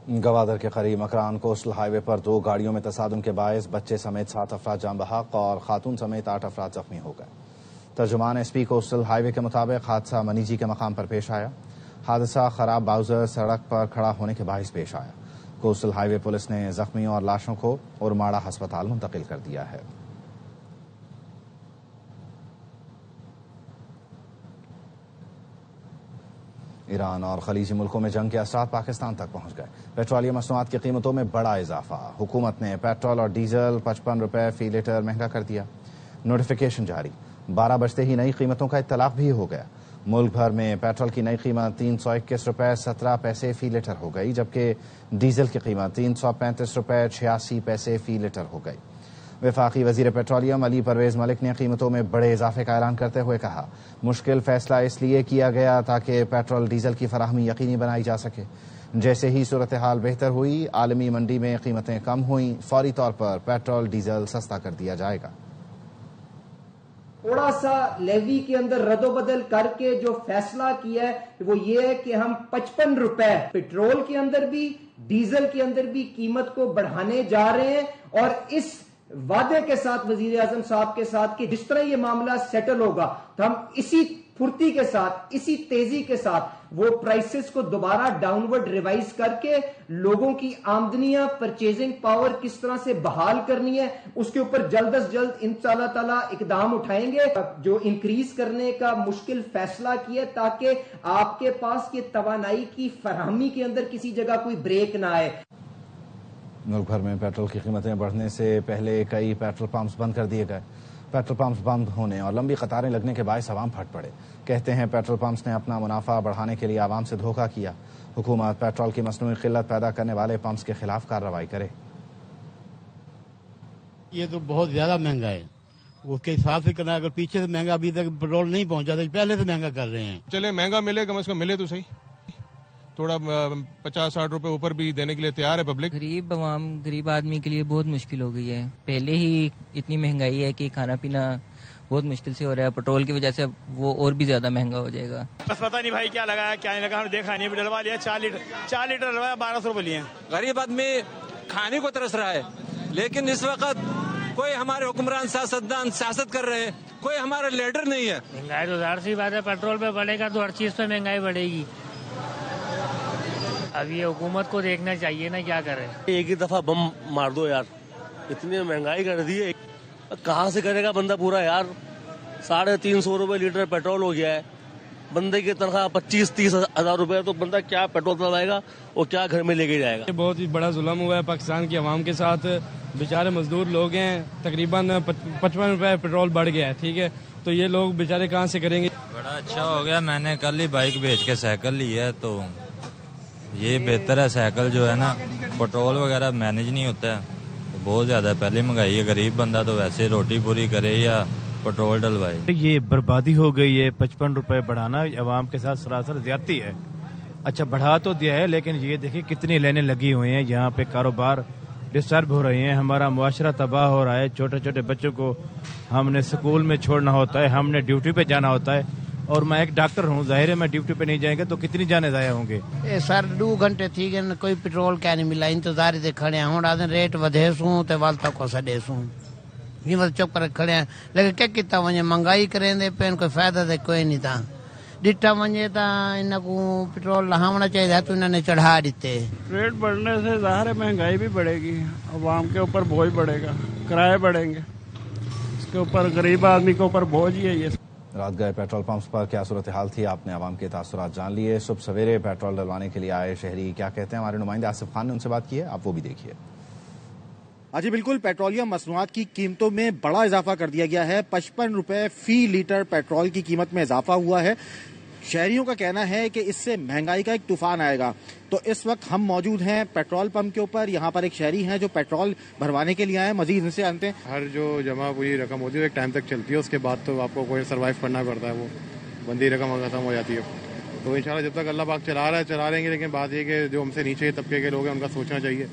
گوادر کے قریب Makran coastal high وے پر 2 گاڑیوں میں تصادم کے باعث بچے سمیت 7 افراد جاں بحق اور خاتون سمیت 8 افراد زخمی ہو گئے۔ ترجمان ایس پی کوسٹل ہائی وے کے مطابق حادثہ منیجی کے مقام پر پیش آیا۔ حادثہ خراب باؤزر سڑک پر کھڑا ہونے کے باعث پیش آیا۔ کوسٹل ہائی وے پولیس نے زخمیوں اور لاشوں کو اورماڑہ ہسپتال منتقل کر دیا ہے۔ ایران اور خلیجی ملکوں میں جنگ کے اثرات پاکستان تک پہنچ گئے۔ پیٹرولیم مصنوعات کی قیمتوں میں بڑا اضافہ۔ حکومت نے پیٹرول اور ڈیزل 55 روپے فی لیٹر مہنگا کر دیا۔ نوٹیفیکیشن جاری، 12 بجتے ہی نئی قیمتوں کا اطلاق بھی ہو گیا۔ ملک بھر میں پیٹرول کی نئی قیمت 321 روپے 17 پیسے فی لیٹر ہو گئی، جبکہ ڈیزل کی قیمت 335 روپے 86 پیسے فی لیٹر ہو گئی۔ وفاقی وزیر پیٹرولیم علی پرویز ملک نے قیمتوں میں بڑے اضافے کا اعلان کرتے ہوئے کہا، مشکل فیصلہ اس لیے کیا گیا تاکہ پیٹرول ڈیزل کی فراہمی یقینی بنائی جا سکے۔ جیسے ہی صورتحال بہتر ہوئی، عالمی منڈی میں قیمتیں کم ہوئیں، فوری طور پر پیٹرول ڈیزل سستا کر دیا جائے گا۔ تھوڑا سا لیوی کے اندر رد و بدل کر کے جو فیصلہ کیا ہے وہ یہ ہے کہ ہم 55 روپے پیٹرول کے اندر بھی ڈیزل کے اندر بھی قیمت کو بڑھانے جا رہے ہیں، اور اس وعدے کے ساتھ وزیر اعظم صاحب کے ساتھ کہ جس طرح یہ معاملہ سیٹل ہوگا تو ہم اسی پھرتی کے ساتھ، اسی تیزی کے ساتھ وہ پرائسز کو دوبارہ ڈاؤن ورڈ ریوائز کر کے لوگوں کی آمدنیاں، پرچیزنگ پاور کس طرح سے بحال کرنی ہے، اس کے اوپر جلد از جلد انشاءاللہ تعالی اقدام اٹھائیں گے۔ جو انکریز کرنے کا مشکل فیصلہ کیا تاکہ آپ کے پاس یہ توانائی کی فراہمی کے اندر کسی جگہ کوئی بریک نہ آئے۔ ملک بھر میں پیٹرول کی قیمتیں بڑھنے سے پہلے کئی پیٹرول پمپس بند کر دیے گئے۔ پیٹرول پمپس بند ہونے اور لمبی قطاریں لگنے کے باعث عوام پھٹ پڑے۔ کہتے ہیں پیٹرول پمپس نے اپنا منافع بڑھانے کے لیے عوام سے دھوکہ کیا۔ حکومت پیٹرول کی مصنوعی قلت پیدا کرنے والے پمپس کے خلاف کارروائی کرے۔ یہ تو بہت زیادہ مہنگا ہے، اس کے حساب سے کرنا، اگر پیچھے سے مہنگا ابھی تک پیٹرول نہیں پہنچا تو پہلے سے مہنگا کر رہے ہیں۔ چلے مہنگا ملے، کم از کم ملے تو صحیح، تھوڑا 50-60 روپے اوپر بھی دینے کے لیے تیار ہے پبلک۔ غریب عوام، غریب آدمی کے لیے بہت مشکل ہو گئی ہے۔ پہلے ہی اتنی مہنگائی ہے کہ کھانا پینا بہت مشکل سے ہو رہا ہے، پیٹرول کی وجہ سے وہ اور بھی زیادہ مہنگا ہو جائے گا۔ بس پتہ نہیں بھائی کیا لگا ہے کیا نہیں لگا، ہم نے دیکھا نہیں، ڈلوا لیا 4 لیٹر ڈلوایا 1200 روپے لیے۔ غریب آدمی کھانے کو ترس رہا ہے، لیکن اس وقت کوئی ہمارے حکمران سیاستدان سیاست کر رہے ہیں، کوئی ہمارا لیڈر نہیں ہے۔ مہنگائی تو ظاہر سی بات ہے، پیٹرول پہ بڑھے گا تو ہر چیز پہ مہنگائی بڑھے گی۔ اب یہ حکومت کو دیکھنا چاہیے نا کیا کرے۔ ایک ہی دفعہ بم مار دو یار، اتنی مہنگائی کر دی ہے، کہاں سے کرے گا بندہ پورا یار۔ 350 روپے لیٹر پیٹرول ہو گیا ہے، بندے کی تنخواہ 25-30 ہزار روپے ہے، تو بندہ کیا پیٹرول چلائے گا اور کیا گھر میں لے کے جائے گا۔ بہت ہی بڑا ظلم ہوا ہے پاکستان کی عوام کے ساتھ۔ بیچارے مزدور لوگ ہیں، تقریباً 55 روپے پیٹرول بڑھ گیا ہے، ٹھیک ہے، تو یہ لوگ بیچارے کہاں سے کریں گے۔ بڑا اچھا ہو گیا، میں نے کل ہی بائک بیچ کے سائیکل لی ہے، تو یہ بہتر ہے۔ سائیکل جو ہے نا، پیٹرول وغیرہ مینیج نہیں ہوتا ہے، بہت زیادہ پہلے مہنگائی ہے۔ غریب بندہ تو ویسے روٹی پوری کرے یا پیٹرول ڈلوائے۔ یہ بربادی ہو گئی ہے، 55 روپے بڑھانا عوام کے ساتھ سراسر زیادتی ہے۔ اچھا بڑھا تو دیا ہے، لیکن یہ دیکھیں کتنی لائنیں لگی ہوئی ہیں، یہاں پہ کاروبار ڈسٹرب ہو رہے ہیں، ہمارا معاشرہ تباہ ہو رہا ہے۔ چھوٹے چھوٹے بچوں کو ہم نے سکول میں چھوڑنا ہوتا ہے، ہم نے ڈیوٹی پہ جانا ہوتا ہے، اور میں ایک ڈاکٹر ہوں، ظاہر ہے میں ڈیوٹی پہ نہیں جائیں گے تو کتنی جانیں ضائع ہوں گے۔ سر 2 گھنٹے تھی گئے، کوئی پیٹرول کیا نہیں ملا، انتظار سے کھڑے ہیں، ہوں آدھے ریٹ ودھے سوں تے وال تک سڈے سوں، یہ چپ کر کھڑے ہیں، لیکن کیا کیتا ونجے مہنگائی کریں دے پین، کوئی فائدہ دے کوئی نہیں تھا۔ ڈٹا ونجے تا انہاں کو پیٹرول لہاونا چاہیے تو انہوں نے چڑھا دیتے۔ ریٹ بڑھنے سے ظاہر ہے مہنگائی بھی بڑھے گی، عوام کے اوپر بوجھ بڑھے گا، کرائے بڑھیں گے، اس کے اوپر غریب آدمی کے اوپر بوجھ ہی ہے یہ۔ رات گئے پیٹرول پمپس پر کیا صورتحال تھی، آپ نے عوام کے تاثرات جان لیے۔ صبح سویرے پیٹرول ڈلوانے کے لیے آئے شہری کیا کہتے ہیں، ہمارے نمائندے آصف خان نے ان سے بات کی ہے، آپ وہ بھی دیکھیے۔ جی بالکل، پیٹرولیم مصنوعات کی قیمتوں میں بڑا اضافہ کر دیا گیا ہے۔ 55 روپے فی لیٹر پیٹرول کی قیمت میں اضافہ ہوا ہے۔ شہریوں کا کہنا ہے کہ اس سے مہنگائی کا ایک طوفان آئے گا۔ تو اس وقت ہم موجود ہیں پیٹرول پمپ کے اوپر، یہاں پر ایک شہری ہیں جو پیٹرول بھروانے کے لیے آئے ہیں، مزید ان سے جانتے ہیں۔ ہر جو جمع ہوئی رقم ہوتی ہے ایک ٹائم تک چلتی ہے، اس کے بعد تو آپ کو کوئی سروائیو کرنا پڑتا ہے، وہ بندی رقم ختم ہو جاتی ہے۔ تو انشاءاللہ جب تک اللہ پاک چلا رہا ہے چلا رہیں گے، لیکن بات یہ کہ جو ہم سے نیچے طبقے کے لوگ ہیں ان کا سوچنا چاہیے،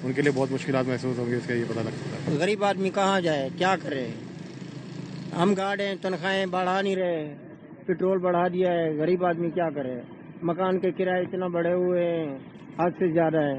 ان کے لیے بہت مشکلات محسوس ہوں گی، اس کا یہ پتہ لگتا ہے۔ غریب آدمی کہاں جائے، کیا کرے، ہم گاڑیں تنخواہیں بڑھا نہیں رہے، پیٹرول بڑھا دیا ہے، غریب آدمی کیا کرے، مکان کے کرائے اتنا بڑھے ہوئے ہیں، حد سے زیادہ ہے۔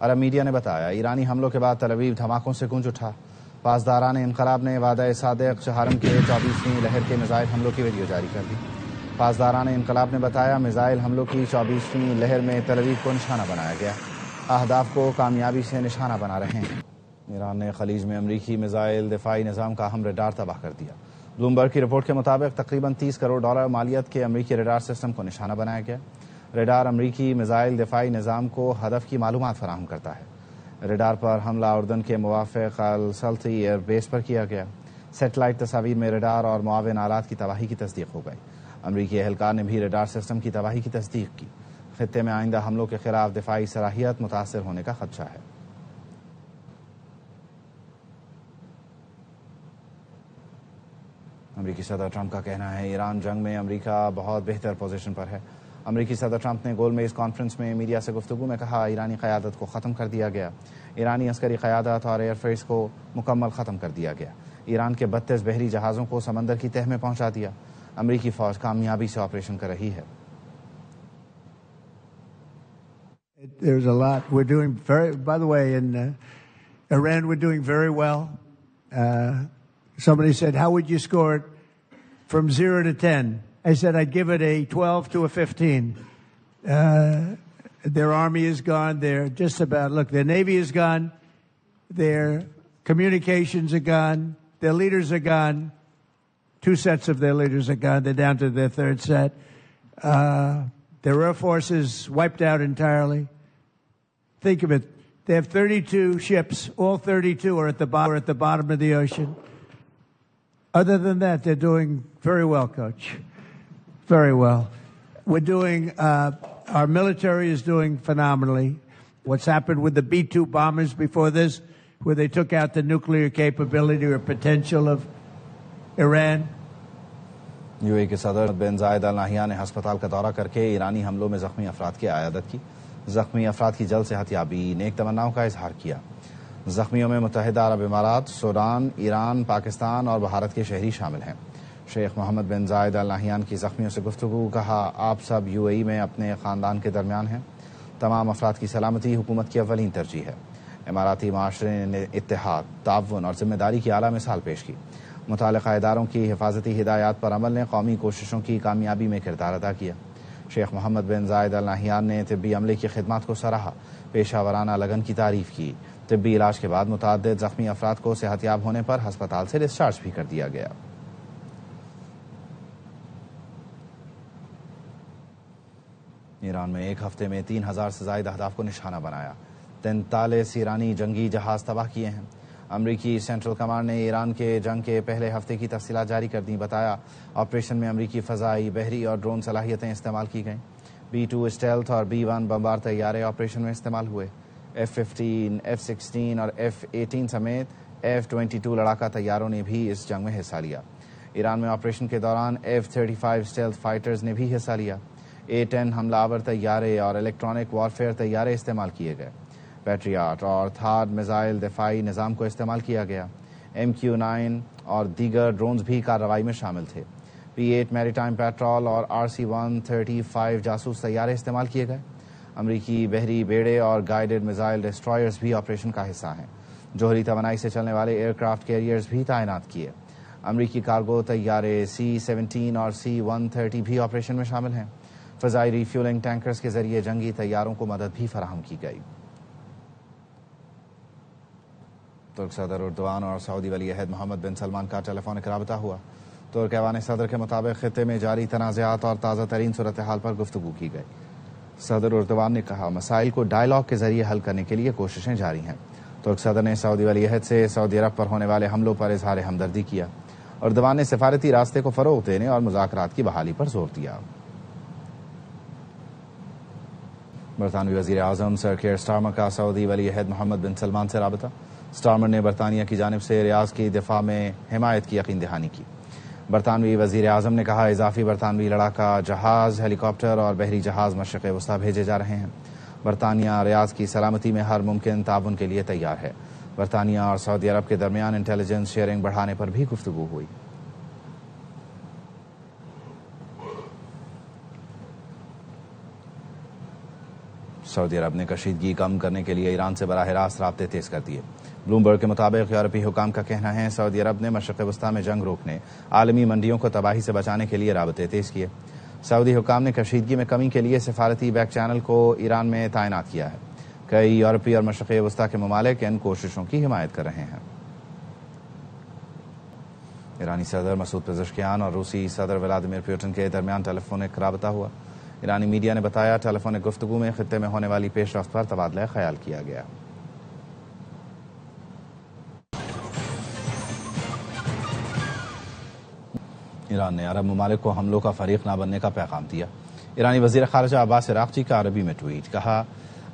عرب میڈیا نے بتایا ایرانی حملوں کے بعد تل ابیب دھماکوں سے گونج اٹھا. پاسداران انقلاب نے وعدہ صادق چہارم کے 24ویں لہر کے میزائل حملوں کی ویڈیو جاری کر دی. پاسداران انقلاب نے بتایا میزائل حملوں کی 24ویں لہر میں تل ابیب کو نشانہ بنایا گیا. اہداف کو کامیابی سے نشانہ بنا رہے ہیں. ایران نے خلیج میں امریکی میزائل دفاعی نظام کا اہم ریڈار تباہ کر دیا. بلومبرگ کی رپورٹ کے مطابق تقریباً $30 کروڑ مالیت کے امریکی ریڈار سسٹم کو نشانہ بنایا گیا. ریڈار امریکی میزائل دفاعی نظام کو ہدف کی معلومات فراہم کرتا ہے. ریڈار پر حملہ اردن کے موافق السلطی ایئر بیس پر کیا گیا. سیٹلائٹ تصاویر میں ریڈار اور معاون آلات کی تباہی کی تصدیق ہو گئی. امریکی اہلکار نے بھی ریڈار سسٹم کی تباہی کی تصدیق کی. خطے میں آئندہ حملوں کے خلاف دفاعی صلاحیت متاثر ہونے کا خدشہ ہے. امریکی صدر ٹرمپ کا کہنا ہے ایران جنگ میں امریکہ بہت بہتر پوزیشن پر ہے. امریکی صدر ٹرمپ نے گول میز کانفرنس میں میڈیا سے گفتگو میں کہا ایرانی قیادت کو ختم کر دیا گیا. ایرانی عسکری قیادت اور ایئر فورس کو مکمل ختم کر دیا گیا. ایران کے 32 بحری جہازوں کو سمندر کی تہہ میں پہنچا دیا. امریکی فوج کامیابی سے آپریشن کر رہی ہے. There's a lot. We're doing by the way, in Iran, we're doing very well. Somebody said, how would you score it from 0 to 10? I said, I'd give it a 12 to a 15. Their army is gone. They're just about, look, their navy is gone. Their communications are gone. Their leaders are gone. 2 sets of their leaders are gone. They're down to their 3rd set. Their air force is wiped out entirely. Think of it. They have 32 ships. All 32 are at the bottom of the ocean. Other than that, they're doing very well, Coach. Very well. We're doing, our military is doing phenomenally. What's happened with the B-2 bombers before this, where they took out the nuclear capability or potential of Iran. UAE کے صدر بن زائد ال نہیان نے ہسپتال کا دورہ کر کے ایرانی حملوں میں زخمی افراد کی عیادت کی. زخمی افراد کی جلد صحت یابی نیک تمناؤں کا اظہار کیا. زخمیوں میں متحدہ عرب امارات، سوڈان، ایران، پاکستان اور بھارت کے شہری شامل ہیں. شیخ محمد بن زائد ال نہیان کی زخمیوں سے گفتگو. کہا آپ سب UAE میں اپنے خاندان کے درمیان ہیں. تمام افراد کی سلامتی حکومت کی اولین ترجیح ہے. اماراتی معاشرے نے اتحاد، تعاون اور ذمہ داری کی اعلیٰ مثال پیش کی. متعلقہ اداروں کی حفاظتی ہدایات پر عمل نے قومی کوششوں کی کامیابی میں کردار ادا کیا. شیخ محمد بن زائد ال نہیان نے طبی عملے کی خدمات کو سراہا. پیشہ ورانہ لگن کی تعریف کی. طبی علاج کے بعد متعدد زخمی افراد کو صحت یاب ہونے پر ہسپتال سے ڈسچارج بھی کر دیا گیا. ایران میں ایک ہفتے میں 3000 سے زائد اہداف کو نشانہ بنایا. 43 ایرانی جنگی جہاز تباہ کیے ہیں. امریکی سینٹرل کمانڈ نے ایران کے جنگ کے پہلے ہفتے کی تفصیلات جاری کر دیں. بتایا آپریشن میں امریکی فضائی، بحری اور ڈرون صلاحیتیں استعمال کی گئیں. B-2 اسٹیلتھ اور B-1 بمبار طیارے آپریشن میں استعمال ہوئے. F-15، F-16 اور F-18 سمیت F-22 لڑاکا طیاروں نے بھی اس جنگ میں حصہ لیا. ایران میں آپریشن کے دوران F-35 اسٹیلتھ فائٹرز نے بھی حصہ لیا. A-10 حملہ آور طیارے اور الیکٹرانک وارفیئر طیارے استعمال کیے گئے. پیٹریاٹ اور تھاڈ میزائل دفاعی نظام کو استعمال کیا گیا. MQ-9 اور دیگر ڈرونز بھی کارروائی میں شامل تھے. P-8 میری ٹائم پیٹرول اور RC-135 جاسوس طیارے استعمال کیے گئے. امریکی بحری بیڑے اور گائیڈڈ میزائل ڈسٹرائرز بھی آپریشن کا حصہ ہیں. جوہری توانائی سے چلنے والے ایئر کرافٹ کیریئرز بھی تعینات کیے. امریکی کارگو طیارے C-17 اور C-130 بھی آپریشن میں شامل ہیں. فضائی ریفیولنگ ٹینکرز کے ذریعے جنگی طیاروں کو مدد بھی فراہم کی گئی. ترک صدر اردوان اور سعودی ولی عہد محمد بن سلمان کا ٹیلی فونک رابطہ ہوا. ترک ایوان صدر کے مطابق خطے میں جاری تنازعات اور تازہ ترین صورتحال پر گفتگو کی گئی. صدر اردوان نے کہا مسائل کو ڈائیلاگ کے ذریعے حل کرنے کے لیے کوششیں جاری ہیں. ترک صدر نے سعودی ولی عہد سے سعودی عرب پر ہونے والے حملوں پر اظہار ہمدردی کیا. اردوان نے سفارتی راستے کو فروغ دینے اور مذاکرات کی بحالی پر زور دیا. برطانوی وزیر اعظم سر کیئر سٹارمر کا سعودی ولی عہد محمد بن سلمان سے رابطہ. سٹارمر نے برطانیہ کی جانب سے ریاض کی دفاع میں حمایت کی یقین دہانی کی. برطانوی وزیر اعظم نے کہا اضافی برطانوی لڑاکا جہاز، ہیلی کاپٹر اور بحری جہاز مشرق وسطیٰ بھیجے جا رہے ہیں. برطانیہ ریاض کی سلامتی میں ہر ممکن تعاون کے لیے تیار ہے. برطانیہ اور سعودی عرب کے درمیان انٹیلیجنس شیئرنگ بڑھانے پر بھی گفتگو ہوئی. سعودی عرب نے کشیدگی کم کرنے کے لیے ایران سے براہ راست رابطے تیز کر دیے. بلومبرگ کے مطابق یورپی حکام کا کہنا ہے سعودی عرب نے مشرق وسطی میں جنگ روکنے، عالمی منڈیوں کو تباہی سے بچانے کے لیے رابطے تیز کیے. سعودی حکام نے کشیدگی میں کمی کے لیے سفارتی بیک چینل کو ایران میں تعینات کیا ہے. کئی یورپی اور مشرق وسطی کے ممالک ان کوششوں کی حمایت کر رہے ہیں. ایرانی صدر مسعود پزشکیان اور روسی صدر ولادیمیر پوٹن کے درمیان ٹیلی فونک رابطہ ہوا. ایرانی میڈیا نے بتایا ٹیلی فونک گفتگو میں خطے میں ہونے والی پیش رفت پر تبادلہ خیال کیا گیا. ایران نے عرب ممالک کو حملوں کا فریق نہ بننے کا پیغام دیا. ایرانی وزیر خارجہ عباس عراقچی کا عربی میں ٹویٹ. کہا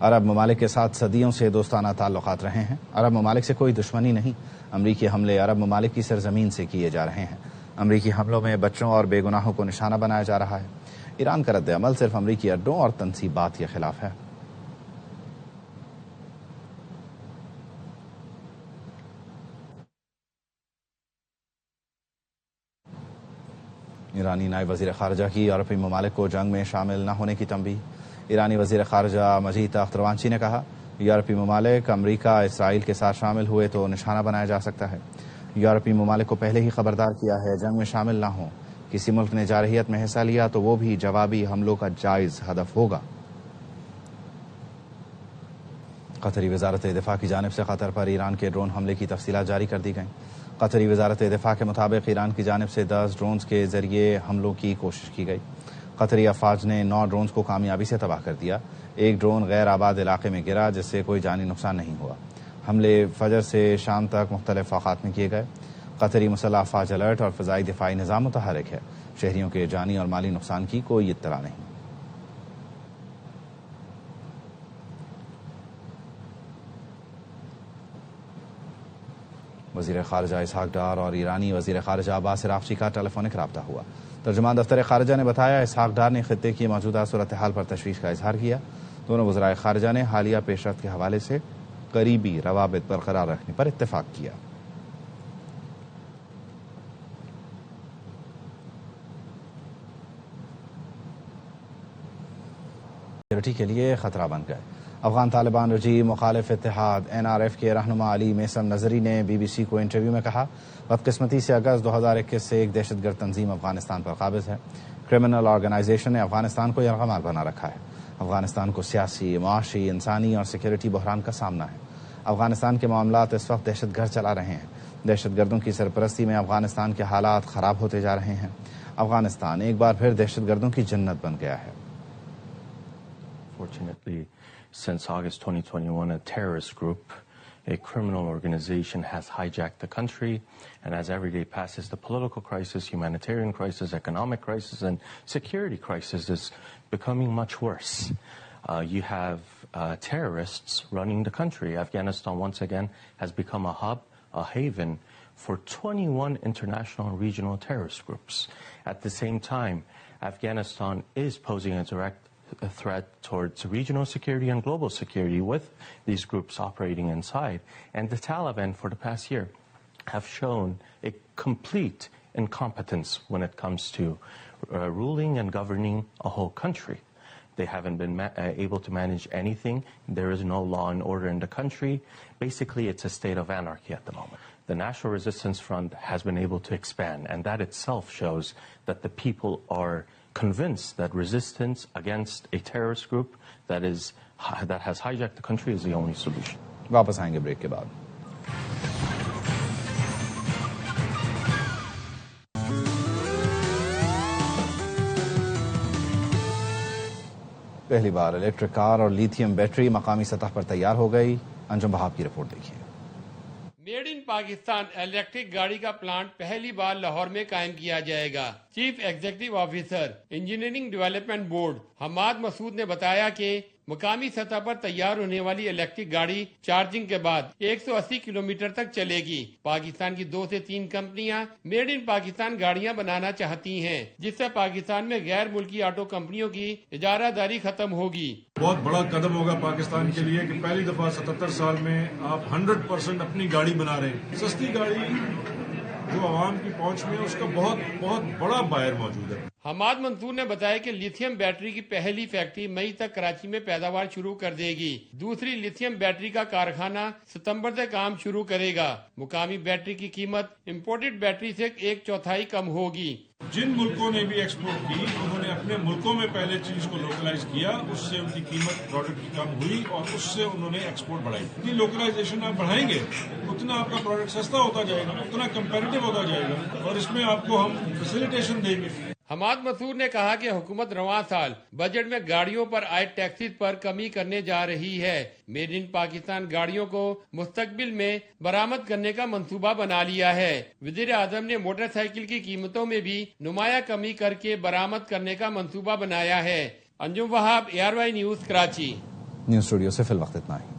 عرب ممالک کے ساتھ صدیوں سے دوستانہ تعلقات رہے ہیں. عرب ممالک سے کوئی دشمنی نہیں. امریکی حملے عرب ممالک کی سرزمین سے کیے جا رہے ہیں. امریکی حملوں میں بچوں اور بے گناہوں کو نشانہ بنایا جا رہا ہے. ایران کا رد عمل صرف امریکی اڈوں اور تنصیبات کے خلاف ہے. ایرانی نائب وزیر خارجہ کی یورپی ممالک کو جنگ میں شامل نہ ہونے کی تنبیہ. ایرانی وزیر خارجہ مجید تخت روانچی نے کہا یورپی ممالک امریکہ اسرائیل کے ساتھ شامل ہوئے تو نشانہ بنایا جا سکتا ہے. یورپی ممالک کو پہلے ہی خبردار کیا ہے جنگ میں شامل نہ ہوں. کسی ملک نے جارحیت میں حصہ لیا تو وہ بھی جوابی حملوں کا جائز ہدف ہوگا. قطری وزارت دفاع کی جانب سے قطر پر ایران کے ڈرون حملے کی تفصیلات جاری کر دی گئیں. قطری وزارت دفاع کے مطابق ایران کی جانب سے 10 ڈرونز کے ذریعے حملوں کی کوشش کی گئی. قطری افواج نے 9 ڈرونز کو کامیابی سے تباہ کر دیا. ایک ڈرون غیر آباد علاقے میں گرا جس سے کوئی جانی نقصان نہیں ہوا. حملے فجر سے شام تک مختلف اوقات میں کیے گئے. قطری مسلح افواج الرٹ اور فضائی دفاعی نظام متحرک ہے. شہریوں کے جانی اور مالی نقصان کی کوئی اطلاع نہیں. وزیر خارجہ اسحاق ڈار اور ایرانی وزیر خارجہ عباس عراقچی کا ٹیلی فونک رابطہ ہوا. ترجمان دفتر خارجہ نے بتایا اسحاق ڈار نے خطے کی موجودہ صورتحال پر تشویش کا اظہار کیا. دونوں وزرائے خارجہ نے حالیہ پیش رفت کے حوالے سے قریبی روابط برقرار رکھنے پر اتفاق کیا. سیکورٹی کے لیے خطرہ بن گئے. افغان طالبان رجیم مخالف اتحاد NRF کے رہنما علی میسم نظری نے BBC کو انٹرویو میں کہا بدقسمتی سے اگست 2021 سے ایک دہشت گرد تنظیم افغانستان پر قابض ہے. کرمنل آرگنائزیشن نے افغانستان کو یرغمال بنا رکھا ہے. افغانستان کو سیاسی، معاشی، انسانی اور سیکورٹی بحران کا سامنا ہے. افغانستان کے معاملات اس وقت دہشت گرد چلا رہے ہیں. دہشت گردوں کی سرپرستی میں افغانستان کے حالات خراب ہوتے جا رہے ہیں. افغانستان ایک بار پھر دہشت گردوں کی جنت بن گیا ہے. Fortunately, since August 2021, a terrorist group, a criminal organization has hijacked the country, and as every day passes, the political crisis, humanitarian crisis, economic crisis, and security crisis is becoming much worse. You have terrorists running the country. Afghanistan once again has become a hub, a haven for 21 international and regional terrorist groups. At the same time, Afghanistan is posing a direct threat towards regional security and global security with these groups operating inside. And the Taliban for the past year have shown a complete incompetence when it comes to ruling and governing a whole country. They haven't been able to manage anything. There is no law and order in the country. Basically, it's a state of anarchy at the moment. The National Resistance Front has been able to expand, and that itself shows that the people are convinced that resistance against a terrorist group that has hijacked the country is the only solution. واپس آئیں گے break کے بعد. پہلی بار electric car اور lithium battery مقامی سطح پر تیار ہو گئی. انجم بہاب کی رپورٹ دیکھیے. میڈ ان پاکستان الیکٹرک گاڑی کا پلانٹ پہلی بار لاہور میں قائم کیا جائے گا. Chief executive officer engineering development board Hammad Masood نے بتایا کہ مقامی سطح پر تیار ہونے والی الیکٹرک گاڑی چارجنگ کے بعد 180 کلومیٹر تک چلے گی. پاکستان کی 2 سے 3 کمپنیاں میڈ ان پاکستان گاڑیاں بنانا چاہتی ہیں, جس سے پاکستان میں غیر ملکی آٹو کمپنیوں کی اجارہ داری ختم ہوگی. بہت بڑا قدم ہوگا پاکستان کے لیے کہ پہلی دفعہ 77 سال میں آپ 100% اپنی گاڑی بنا رہے ہیں. سستی گاڑی جو عوام کی پہنچ میں اس کا بہت بڑا بائر موجود ہے. حماد منصور نے بتایا کہ لیتھیم بیٹری کی پہلی فیکٹری مئی تک کراچی میں پیداوار شروع کر دے گی. دوسری لیتھیم بیٹری کا کارخانہ ستمبر سے کام شروع کرے گا. مقامی بیٹری کی قیمت امپورٹڈ بیٹری سے 1/4 کم ہوگی. جن ملکوں نے بھی ایکسپورٹ کی انہوں نے اپنے ملکوں میں پہلے چیز کو لوکلائز کیا, اس سے ان کی قیمت پروڈکٹ کی کم ہوئی اور اس سے انہوں نے ایکسپورٹ بڑھائی. جتنی لوکلائزیشن آپ بڑھائیں گے اتنا آپ کا پروڈکٹ سستا ہوتا جائے گا, اتنا کمپیریٹیو ہوتا جائے گا, اور اس میں آپ کو ہم فیسیلیٹیشن دیں گے. حماد مسعود نے کہا کہ حکومت رواں سال بجٹ میں گاڑیوں پر عائد ٹیکسز پر کمی کرنے جا رہی ہے. میڈ ان پاکستان گاڑیوں کو مستقبل میں برآمد کرنے کا منصوبہ بنا لیا ہے. وزیر اعظم نے موٹر سائیکل کی قیمتوں میں بھی نمایاں کمی کر کے برآمد کرنے کا منصوبہ بنایا ہے. انجم وہاب, ARY news, Karachi. News studio سے فی الوقت اتنا ہی.